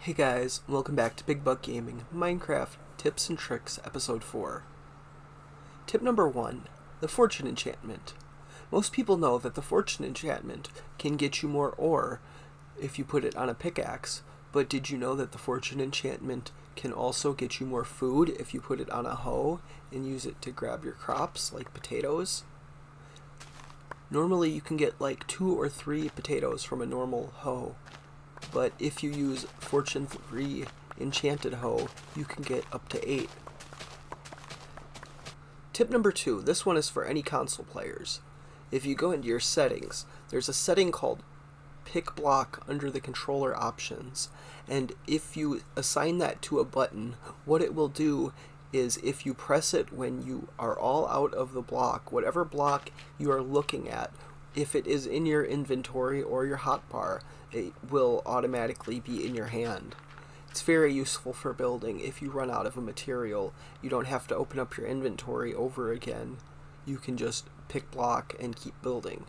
Hey guys, welcome back to Big Buck Gaming, Minecraft Tips and Tricks, Episode 4. Tip number 1, the Fortune Enchantment. Most people know that the Fortune Enchantment can get you more ore if you put it on a pickaxe, but did you know that the Fortune Enchantment can also get you more food if you put it on a hoe and use it to grab your crops, like potatoes? Normally you can get like 2 or 3 potatoes from a normal hoe, but if you use Fortune 3 Enchanted Hoe, you can get up to 8. Tip number 2, this one is for any console players. If you go into your settings, there's a setting called Pick Block under the controller options, and if you assign that to a button, what it will do is if you press it when you are all out of the block, whatever block you are looking at, if it is in your inventory or your hotbar, it will automatically be in your hand. It's very useful for building. If you run out of a material, you don't have to open up your inventory over again. You can just pick block and keep building.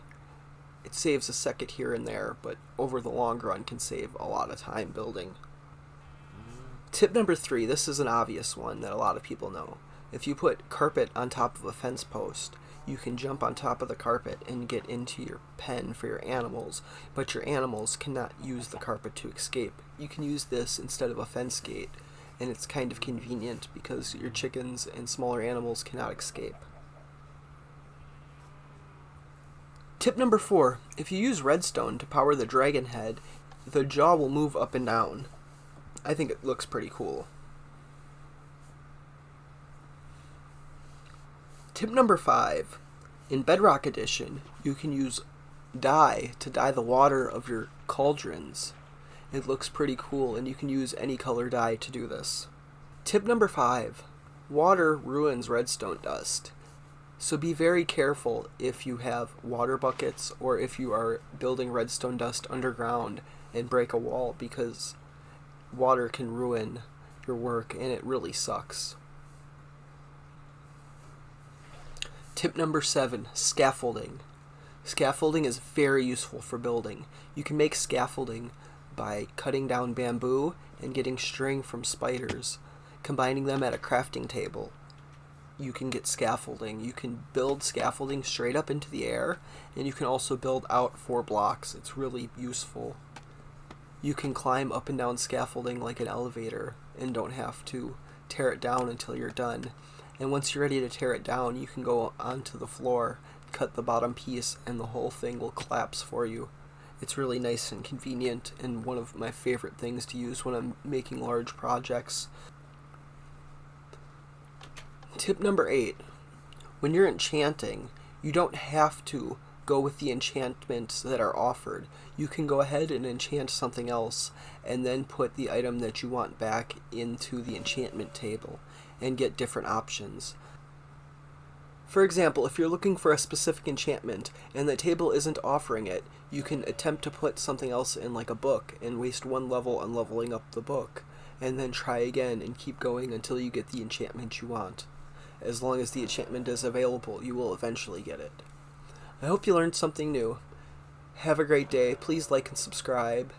It saves a second here and there, but over the long run can save a lot of time building. Tip number 3, this is an obvious one that a lot of people know. If you put carpet on top of a fence post, you can jump on top of the carpet and get into your pen for your animals, but your animals cannot use the carpet to escape. You can use this instead of a fence gate, and it's kind of convenient because your chickens and smaller animals cannot escape. Tip number 4, if you use redstone to power the dragon head, the jaw will move up and down. I think it looks pretty cool. Tip number 5, in Bedrock Edition, you can use dye to dye the water of your cauldrons. It looks pretty cool, and you can use any color dye to do this. Tip number 5, water ruins redstone dust. So be very careful if you have water buckets or if you are building redstone dust underground and break a wall, because water can ruin your work and it really sucks. Tip number 7, scaffolding. Scaffolding is very useful for building. You can make scaffolding by cutting down bamboo and getting string from spiders, combining them at a crafting table. You can get scaffolding. You can build scaffolding straight up into the air, and you can also build out 4 blocks. It's really useful. You can climb up and down scaffolding like an elevator and don't have to tear it down until you're done. And once you're ready to tear it down, you can go onto the floor, cut the bottom piece, and the whole thing will collapse for you. It's really nice and convenient, and one of my favorite things to use when I'm making large projects. Tip number 8, when you're enchanting, you don't have to go with the enchantments that are offered. You can go ahead and enchant something else, and then put the item that you want back into the enchantment table, and get different options. For example, if you're looking for a specific enchantment and the table isn't offering it, you can attempt to put something else in, like a book, and waste 1 level on leveling up the book, and then try again and keep going until you get the enchantment you want. As long as the enchantment is available, you will eventually get it. I hope you learned something new. Have a great day. Please like and subscribe.